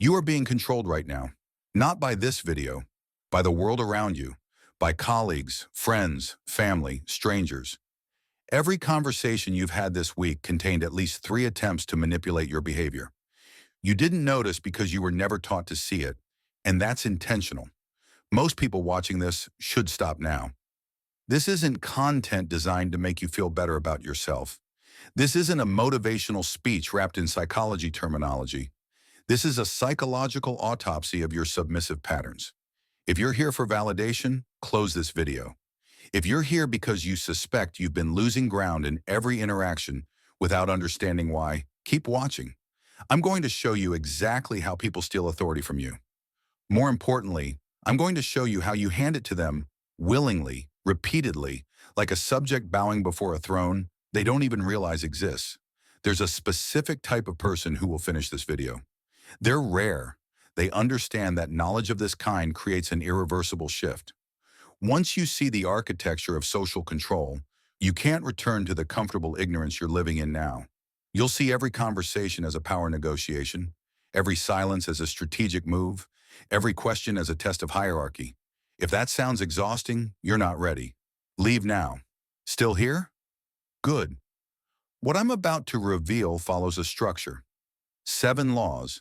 You are being controlled right now, not by this video, by the world around you, by colleagues, friends, family, strangers. Every conversation you've had this week contained at least 3 attempts to manipulate your behavior. You didn't notice because you were never taught to see it, and that's intentional. Most people watching this should stop now. This isn't content designed to make you feel better about yourself. This isn't a motivational speech wrapped in psychology terminology. This is a psychological autopsy of your submissive patterns. If you're here for validation, close this video. If you're here because you suspect you've been losing ground in every interaction without understanding why, keep watching. I'm going to show you exactly how people steal authority from you. More importantly, I'm going to show you how you hand it to them willingly, repeatedly, like a subject bowing before a throne they don't even realize exists. There's a specific type of person who will finish this video. They're rare. They understand that knowledge of this kind creates an irreversible shift. Once you see the architecture of social control, you can't return to the comfortable ignorance you're living in now. You'll see every conversation as a power negotiation, every silence as a strategic move, every question as a test of hierarchy. If that sounds exhausting, you're not ready. Leave now. Still here? Good. What I'm about to reveal follows a structure. 7 laws.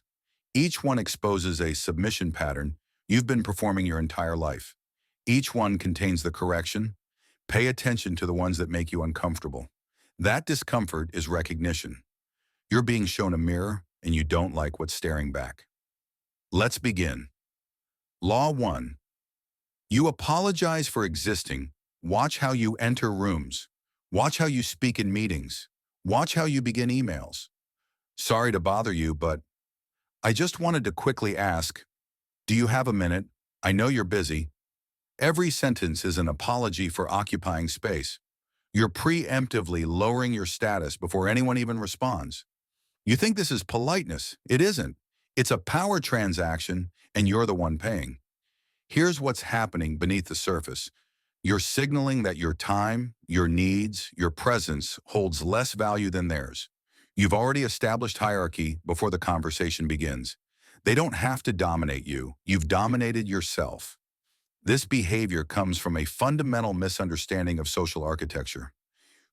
Each one exposes a submission pattern you've been performing your entire life. Each one contains the correction. Pay attention to the ones that make you uncomfortable. That discomfort is recognition. You're being shown a mirror and you don't like what's staring back. Let's begin. Law 1. You apologize for existing. Watch how you enter rooms. Watch how you speak in meetings. Watch how you begin emails. Sorry to bother you, but I just wanted to quickly ask, do you have a minute? I know you're busy. Every sentence is an apology for occupying space. You're preemptively lowering your status before anyone even responds. You think this is politeness. It isn't. It's a power transaction, and you're the one paying. Here's what's happening beneath the surface. You're signaling that your time, your needs, your presence holds less value than theirs. You've already established hierarchy before the conversation begins. They don't have to dominate you. You've dominated yourself. This behavior comes from a fundamental misunderstanding of social architecture.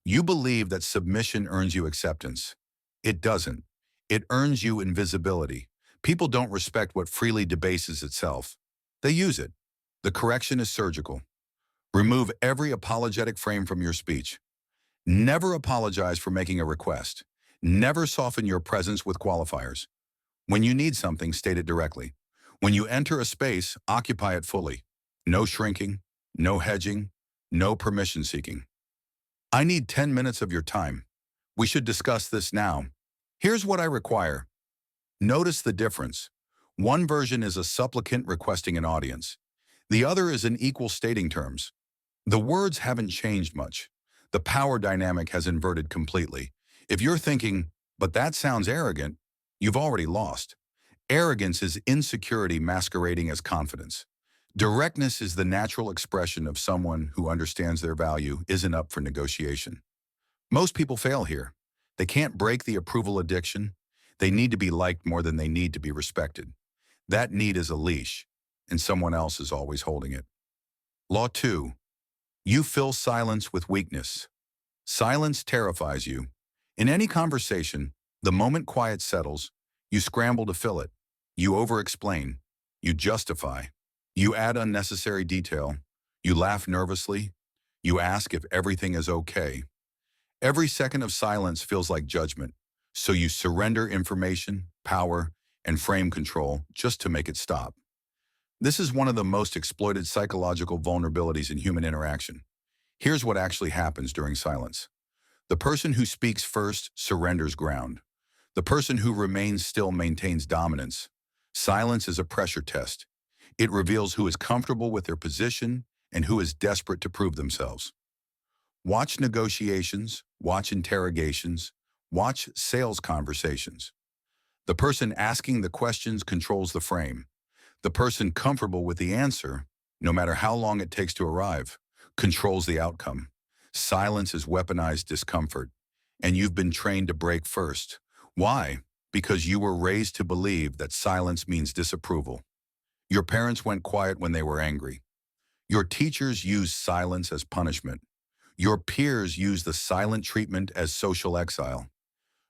You believe that submission earns you acceptance. It doesn't. It earns you invisibility. People don't respect what freely debases itself. They use it. The correction is surgical. Remove every apologetic frame from your speech. Never apologize for making a request. Never soften your presence with qualifiers. When you need something, state it directly. When you enter a space, occupy it fully. No shrinking, no hedging, no permission seeking. I need 10 minutes of your time. We should discuss this now. Here's what I require. Notice the difference. One version is a supplicant requesting an audience. The other is an equal stating terms. The words haven't changed much. The power dynamic has inverted completely. If you're thinking, but that sounds arrogant, you've already lost. Arrogance is insecurity masquerading as confidence. Directness is the natural expression of someone who understands their value isn't up for negotiation. Most people fail here. They can't break the approval addiction. They need to be liked more than they need to be respected. That need is a leash, and someone else is always holding it. Law 2. You fill silence with weakness. Silence terrifies you. In any conversation, the moment quiet settles, you scramble to fill it. You over-explain. You justify. You add unnecessary detail. You laugh nervously. You ask if everything is okay. Every second of silence feels like judgment, so you surrender information, power, and frame control just to make it stop. This is one of the most exploited psychological vulnerabilities in human interaction. Here's what actually happens during silence. The person who speaks first surrenders ground. The person who remains still maintains dominance. Silence is a pressure test. It reveals who is comfortable with their position and who is desperate to prove themselves. Watch negotiations, watch interrogations, watch sales conversations. The person asking the questions controls the frame. The person comfortable with the answer, no matter how long it takes to arrive, controls the outcome. Silence is weaponized discomfort, and you've been trained to break first. Why? because you were raised to believe that silence means disapproval. Your parents went quiet when they were angry. Your teachers used silence as punishment. Your peers used the silent treatment as social exile.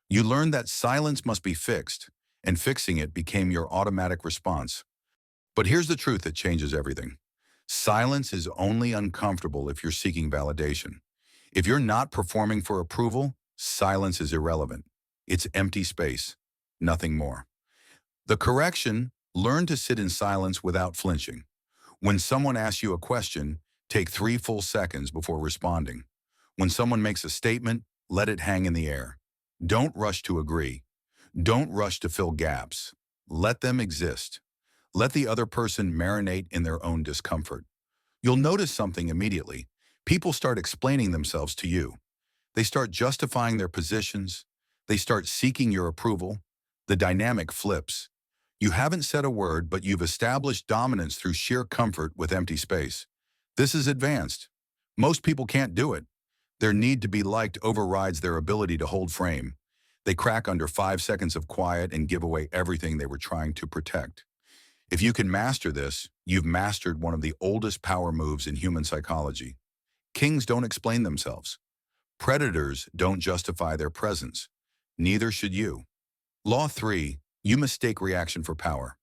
You learned that silence must be fixed, and fixing it became your automatic response. But here's the truth that changes everything. Silence is only uncomfortable if you're seeking validation. If you're not performing for approval, silence is irrelevant. It's empty space, nothing more. The correction: learn to sit in silence without flinching. When someone asks you a question, take 3 full seconds before responding. When someone makes a statement, let it hang in the air. Don't rush to agree. Don't rush to fill gaps. Let them exist. Let the other person marinate in their own discomfort. You'll notice something immediately. People start explaining themselves to you. They start justifying their positions. They start seeking your approval. The dynamic flips. You haven't said a word, but you've established dominance through sheer comfort with empty space. This is advanced. Most people can't do it. Their need to be liked overrides their ability to hold frame. They crack under 5 seconds of quiet and give away everything they were trying to protect. If you can master this, you've mastered one of the oldest power moves in human psychology. Kings don't explain themselves. Predators don't justify their presence. Neither should you. Law 3, you mistake reaction for power.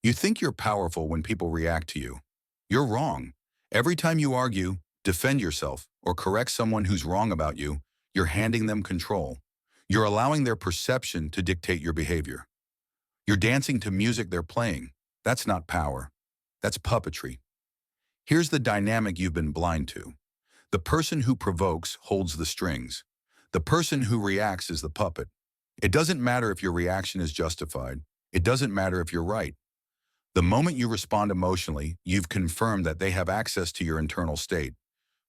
You think you're powerful when people react to you. You're wrong. Every time you argue, defend yourself, or correct someone who's wrong about you, you're handing them control. You're allowing their perception to dictate your behavior. You're dancing to music they're playing. That's not power. That's puppetry. Here's the dynamic you've been blind to. The person who provokes holds the strings. The person who reacts is the puppet. It doesn't matter if your reaction is justified. It doesn't matter if you're right. The moment you respond emotionally, you've confirmed that they have access to your internal state.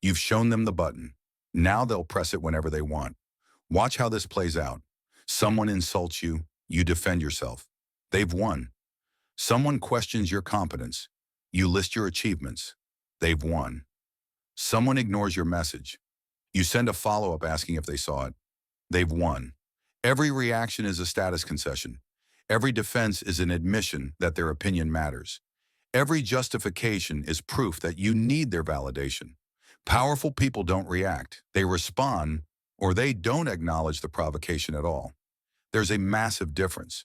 You've shown them the button. Now they'll press it whenever they want. Watch how this plays out. Someone insults you, you defend yourself. They've won. Someone questions your competence. You list your achievements. They've won. Someone ignores your message. You send a follow-up asking if they saw it. They've won. Every reaction is a status concession. Every defense is an admission that their opinion matters. Every justification is proof that you need their validation. Powerful people don't react. They respond, or they don't acknowledge the provocation at all. There's a massive difference.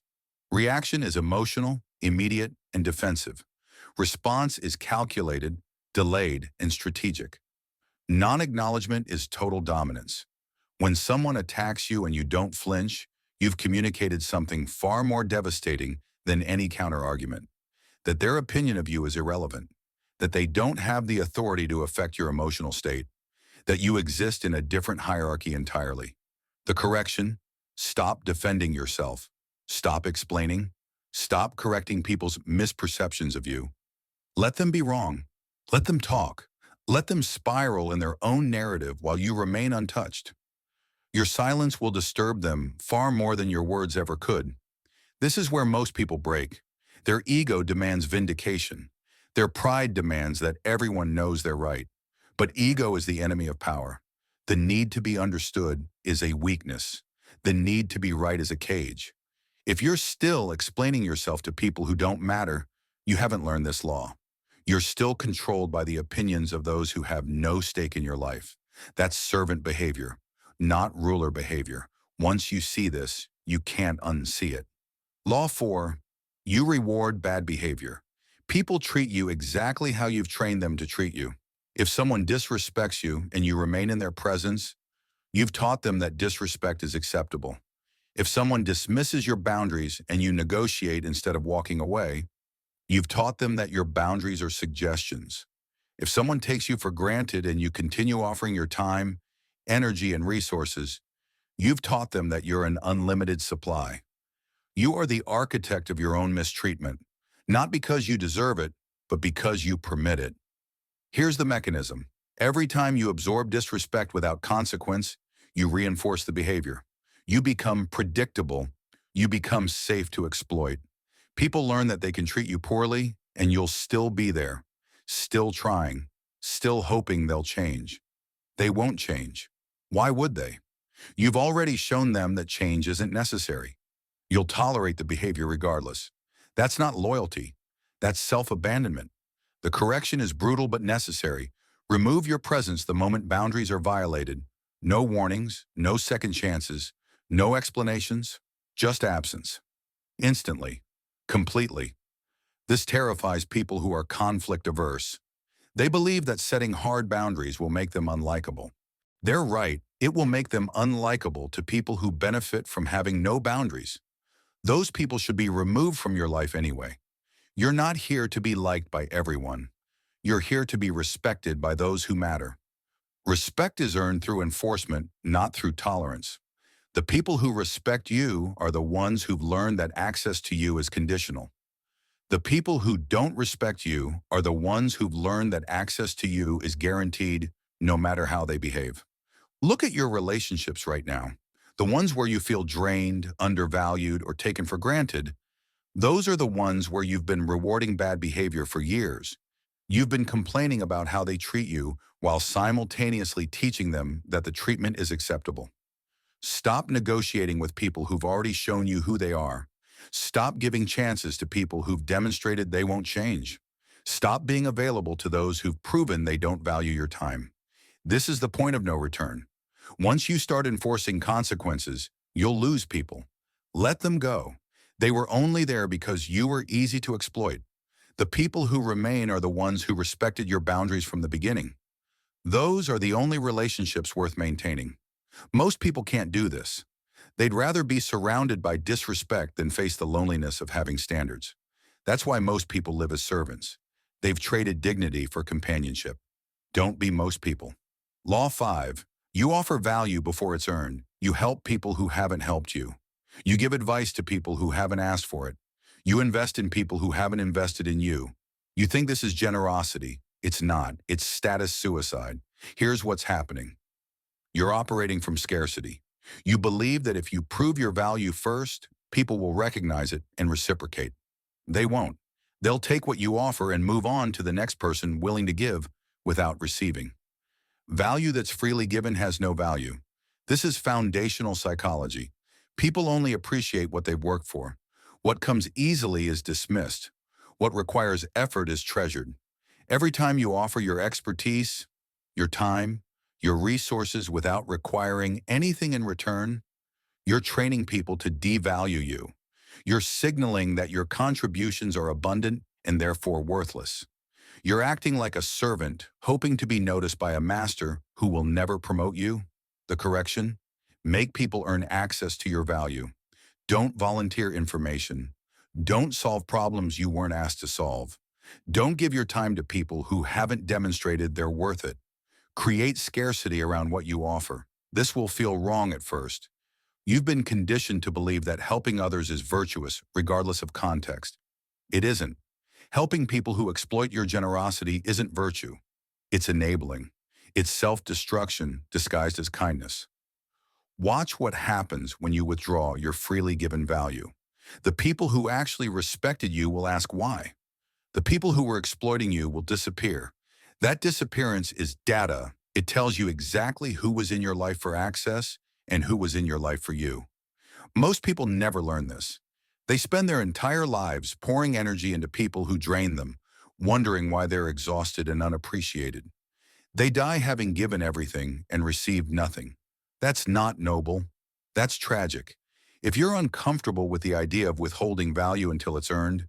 Reaction is emotional, immediate, and defensive. Response is calculated, delayed, and strategic. Non-acknowledgement is total dominance. When someone attacks you and you don't flinch, you've communicated something far more devastating than any counter-argument. That their opinion of you is irrelevant. That they don't have the authority to affect your emotional state. That you exist in a different hierarchy entirely. The correction: stop defending yourself. Stop explaining. Stop correcting people's misperceptions of you. Let them be wrong. Let them talk. Let them spiral in their own narrative while you remain untouched. Your silence will disturb them far more than your words ever could. This is where most people break. Their ego demands vindication. Their pride demands that everyone knows they're right. But ego is the enemy of power. The need to be understood is a weakness. The need to be right is a cage. If you're still explaining yourself to people who don't matter, you haven't learned this law. You're still controlled by the opinions of those who have no stake in your life. That's servant behavior, not ruler behavior. Once you see this, you can't unsee it. Law 4, you reward bad behavior. People treat you exactly how you've trained them to treat you. If someone disrespects you and you remain in their presence, you've taught them that disrespect is acceptable. If someone dismisses your boundaries and you negotiate instead of walking away, you've taught them that your boundaries are suggestions. If someone takes you for granted and you continue offering your time, energy, and resources, you've taught them that you're an unlimited supply. You are the architect of your own mistreatment, not because you deserve it, but because you permit it. Here's the mechanism. Every time you absorb disrespect without consequence, you reinforce the behavior. You become predictable. You become safe to exploit. People learn that they can treat you poorly, and you'll still be there, still trying, still hoping they'll change. They won't change. Why would they? You've already shown them that change isn't necessary. You'll tolerate the behavior regardless. That's not loyalty. That's self-abandonment. The correction is brutal but necessary. Remove your presence the moment boundaries are violated. No warnings, no second chances, no explanations, just absence. Instantly. Completely. This terrifies people who are conflict averse. They believe that setting hard boundaries will make them unlikable. They're right, it will make them unlikable to people who benefit from having no boundaries. Those people should be removed from your life anyway. You're not here to be liked by everyone. You're here to be respected by those who matter. Respect is earned through enforcement, not through tolerance. The people who respect you are the ones who've learned that access to you is conditional. The people who don't respect you are the ones who've learned that access to you is guaranteed no matter how they behave. Look at your relationships right now. The ones where you feel drained, undervalued, or taken for granted, those are the ones where you've been rewarding bad behavior for years. You've been complaining about how they treat you while simultaneously teaching them that the treatment is acceptable. Stop negotiating with people who've already shown you who they are. Stop giving chances to people who've demonstrated they won't change. Stop being available to those who've proven they don't value your time. This is the point of no return. Once you start enforcing consequences, you'll lose people. Let them go. They were only there because you were easy to exploit. The people who remain are the ones who respected your boundaries from the beginning. Those are the only relationships worth maintaining. Most people can't do this. They'd rather be surrounded by disrespect than face the loneliness of having standards. That's why most people live as servants. They've traded dignity for companionship. Don't be most people. Law 5. You offer value before it's earned. You help people who haven't helped you. You give advice to people who haven't asked for it. You invest in people who haven't invested in you. You think this is generosity. It's not. It's status suicide. Here's what's happening. You're operating from scarcity. You believe that if you prove your value first, people will recognize it and reciprocate. They won't. They'll take what you offer and move on to the next person willing to give without receiving. Value that's freely given has no value. This is foundational psychology. People only appreciate what they've worked for. What comes easily is dismissed. What requires effort is treasured. Every time you offer your expertise, your time, your resources without requiring anything in return, you're training people to devalue you. You're signaling that your contributions are abundant and therefore worthless. You're acting like a servant, hoping to be noticed by a master who will never promote you. The correction? Make people earn access to your value. Don't volunteer information. Don't solve problems you weren't asked to solve. Don't give your time to people who haven't demonstrated they're worth it. Create scarcity around what you offer. This will feel wrong at first. You've been conditioned to believe that helping others is virtuous, regardless of context. It isn't. Helping people who exploit your generosity isn't virtue. It's enabling. It's self-destruction disguised as kindness. Watch what happens when you withdraw your freely given value. The people who actually respected you will ask why. The people who were exploiting you will disappear. That disappearance is data. It tells you exactly who was in your life for access and who was in your life for you. Most people never learn this. They spend their entire lives pouring energy into people who drain them, wondering why they're exhausted and unappreciated. They die having given everything and received nothing. That's not noble. That's tragic. If you're uncomfortable with the idea of withholding value until it's earned,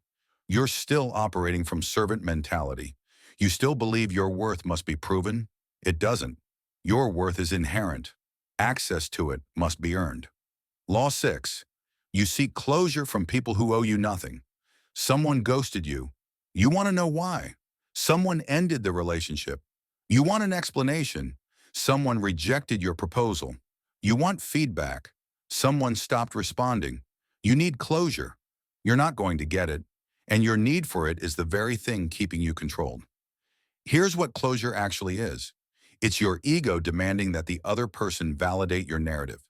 you're still operating from servant mentality. You still believe your worth must be proven? It doesn't. Your worth is inherent. Access to it must be earned. Law 6. You seek closure from people who owe you nothing. Someone ghosted you. You want to know why. Someone ended the relationship. You want an explanation. Someone rejected your proposal. You want feedback. Someone stopped responding. You need closure. You're not going to get it, and your need for it is the very thing keeping you controlled. Here's what closure actually is. It's your ego demanding that the other person validate your narrative.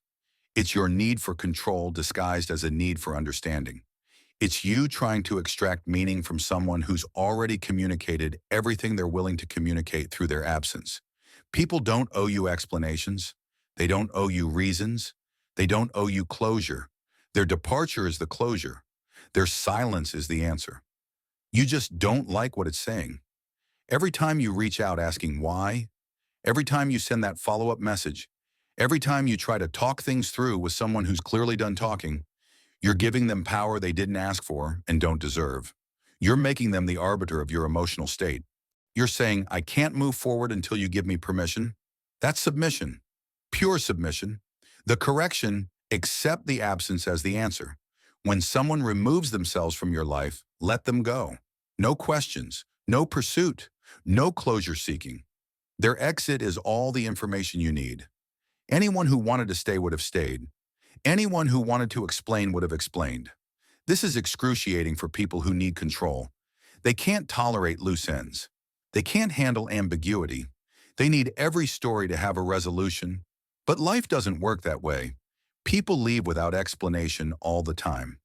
It's your need for control disguised as a need for understanding. It's you trying to extract meaning from someone who's already communicated everything they're willing to communicate through their absence. People don't owe you explanations. They don't owe you reasons. They don't owe you closure. Their departure is the closure. Their silence is the answer. You just don't like what it's saying. Every time you reach out asking why, every time you send that follow-up message, every time you try to talk things through with someone who's clearly done talking, you're giving them power they didn't ask for and don't deserve. You're making them the arbiter of your emotional state. You're saying, I can't move forward until you give me permission. That's submission, pure submission. The correction, accept the absence as the answer. When someone removes themselves from your life, let them go. No questions, no pursuit, no closure seeking. Their exit is all the information you need. Anyone who wanted to stay would have stayed. Anyone who wanted to explain would have explained. This is excruciating for people who need control. They can't tolerate loose ends. They can't handle ambiguity. They need every story to have a resolution. But life doesn't work that way. People leave without explanation all the time.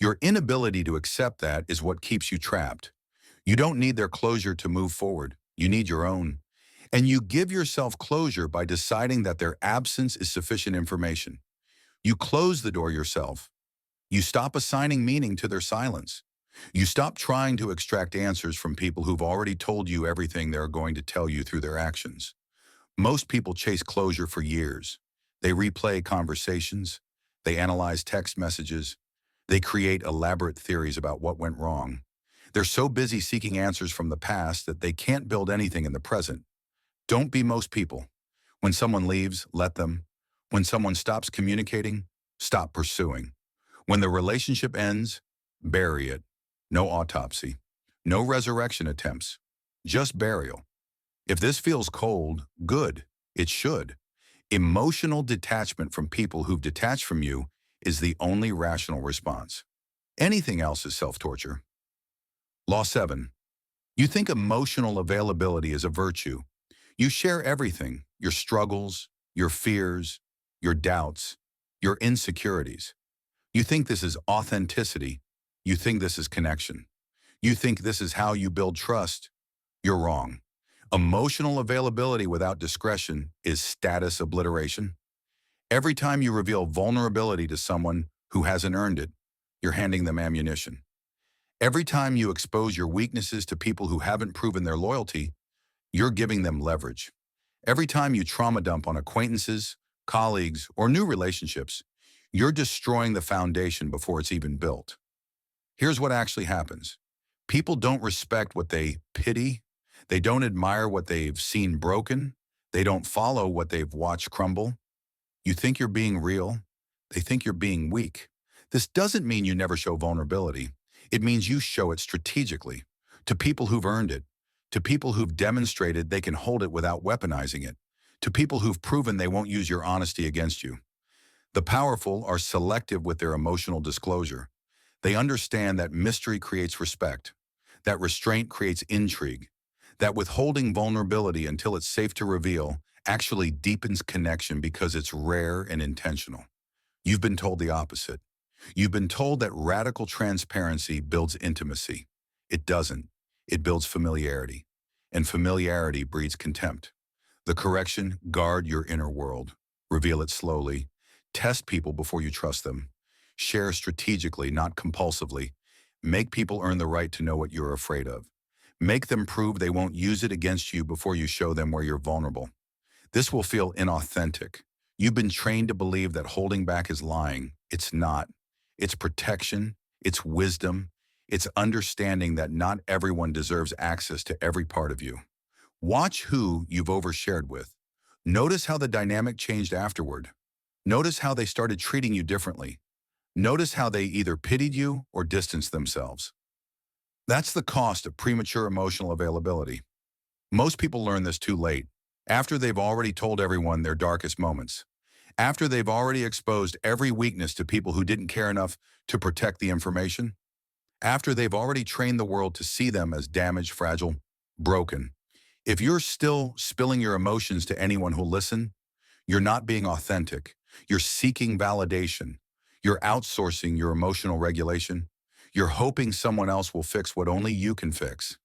Your inability to accept that is what keeps you trapped. You don't need their closure to move forward. You need your own. And you give yourself closure by deciding that their absence is sufficient information. You close the door yourself. You stop assigning meaning to their silence. You stop trying to extract answers from people who've already told you everything they're going to tell you through their actions. Most people chase closure for years. They replay conversations. They analyze text messages. They create elaborate theories about what went wrong. They're so busy seeking answers from the past that they can't build anything in the present. Don't be most people. When someone leaves, let them. When someone stops communicating, stop pursuing. When the relationship ends, bury it. No autopsy. No resurrection attempts. Just burial. If this feels cold, good. It should. Emotional detachment from people who've detached from you is the only rational response. Anything else is self-torture. Law 7. You think emotional availability is a virtue. You share everything, your struggles, your fears, your doubts, your insecurities. You think this is authenticity. You think this is connection. You think this is how you build trust. You're wrong. Emotional availability without discretion is status obliteration. Every time you reveal vulnerability to someone who hasn't earned it, you're handing them ammunition. Every time you expose your weaknesses to people who haven't proven their loyalty, you're giving them leverage. Every time you trauma dump on acquaintances, colleagues, or new relationships, you're destroying the foundation before it's even built. Here's what actually happens. People don't respect what they pity. They don't admire what they've seen broken. They don't follow what they've watched crumble. You think you're being real. They think you're being weak. This doesn't mean you never show vulnerability. It means you show it strategically, to people who've earned it, to people who've demonstrated they can hold it without weaponizing it, to people who've proven they won't use your honesty against you. The powerful are selective with their emotional disclosure. They understand that mystery creates respect, that restraint creates intrigue, that withholding vulnerability until it's safe to reveal actually deepens connection because it's rare and intentional. You've been told the opposite. You've been told that radical transparency builds intimacy. It doesn't. It builds familiarity. And familiarity breeds contempt. The correction: guard your inner world. Reveal it slowly. Test people before you trust them. Share strategically, not compulsively. Make people earn the right to know what you're afraid of. Make them prove they won't use it against you before you show them where you're vulnerable. This will feel inauthentic. You've been trained to believe that holding back is lying. It's not. It's protection. It's wisdom. It's understanding that not everyone deserves access to every part of you. Watch who you've overshared with. Notice how the dynamic changed afterward. Notice how they started treating you differently. Notice how they either pitied you or distanced themselves. That's the cost of premature emotional availability. Most people learn this too late, after they've already told everyone their darkest moments, after they've already exposed every weakness to people who didn't care enough to protect the information, after they've already trained the world to see them as damaged, fragile, broken. If you're still spilling your emotions to anyone who'll listen, you're not being authentic. You're seeking validation. You're outsourcing your emotional regulation. You're hoping someone else will fix what only you can fix.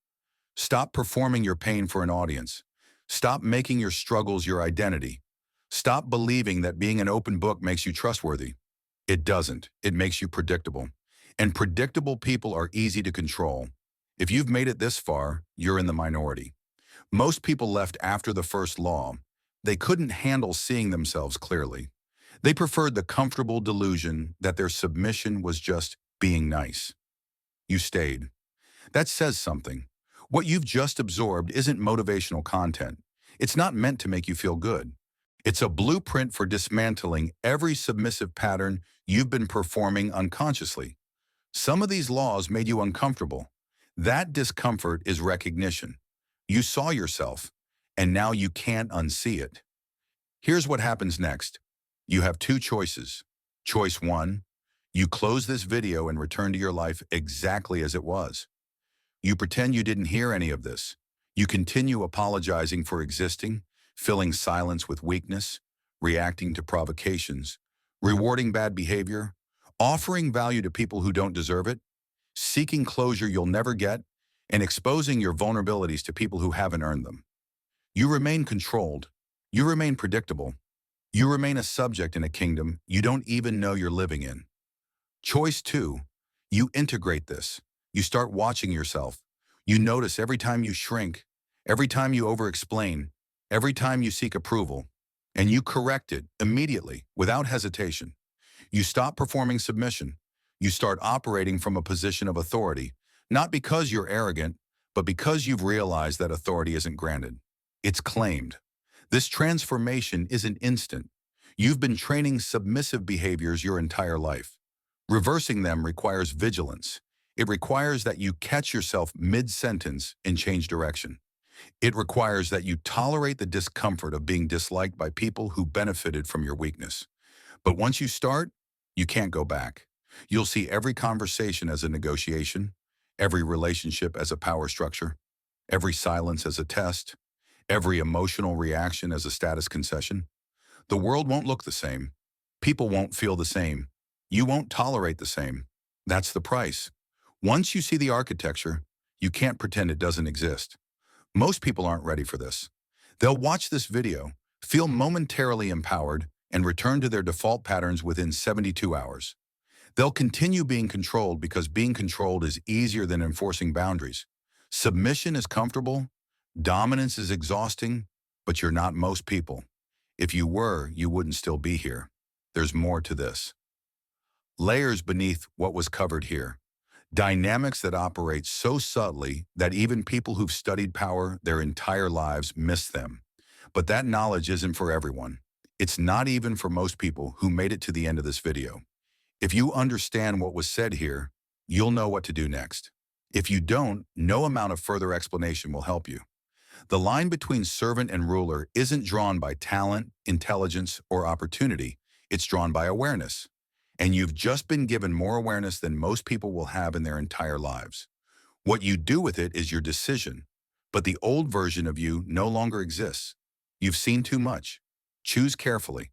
Stop performing your pain for an audience. Stop making your struggles your identity. Stop believing that being an open book makes you trustworthy. It doesn't. It makes you predictable. And predictable people are easy to control. If you've made it this far, you're in the minority. Most people left after the first law. They couldn't handle seeing themselves clearly. They preferred the comfortable delusion that their submission was just being nice. You stayed. That says something. What you've just absorbed isn't motivational content. It's not meant to make you feel good. It's a blueprint for dismantling every submissive pattern you've been performing unconsciously. Some of these laws made you uncomfortable. That discomfort is recognition. You saw yourself, and now you can't unsee it. Here's what happens next. You have two choices. Choice one, you close this video and return to your life exactly as it was. You pretend you didn't hear any of this. You continue apologizing for existing, filling silence with weakness, reacting to provocations, rewarding bad behavior, offering value to people who don't deserve it, seeking closure you'll never get, and exposing your vulnerabilities to people who haven't earned them. You remain controlled. You remain predictable. You remain a subject in a kingdom you don't even know you're living in. Choice two, you integrate this. You start watching yourself. You notice every time you shrink, every time you over-explain, every time you seek approval, and you correct it immediately, without hesitation. You stop performing submission. You start operating from a position of authority, not because you're arrogant, but because you've realized that authority isn't granted. It's claimed. This transformation isn't instant. You've been training submissive behaviors your entire life. Reversing them requires vigilance. It requires that you catch yourself mid-sentence and change direction. It requires that you tolerate the discomfort of being disliked by people who benefited from your weakness. But once you start, you can't go back. You'll see every conversation as a negotiation, every relationship as a power structure, every silence as a test, every emotional reaction as a status concession. The world won't look the same. People won't feel the same. You won't tolerate the same. That's the price. Once you see the architecture, you can't pretend it doesn't exist. Most people aren't ready for this. They'll watch this video, feel momentarily empowered, and return to their default patterns within 72 hours. They'll continue being controlled because being controlled is easier than enforcing boundaries. Submission is comfortable, dominance is exhausting, but you're not most people. If you were, you wouldn't still be here. There's more to this. Layers beneath what was covered here. Dynamics that operate so subtly that even people who've studied power their entire lives miss them. But that knowledge isn't for everyone. It's not even for most people who made it to the end of this video. If you understand what was said here, you'll know what to do next. If you don't, no amount of further explanation will help you. The line between servant and ruler isn't drawn by talent, intelligence, or opportunity. It's drawn by awareness. And you've just been given more awareness than most people will have in their entire lives. What you do with it is your decision, but the old version of you no longer exists. You've seen too much. Choose carefully.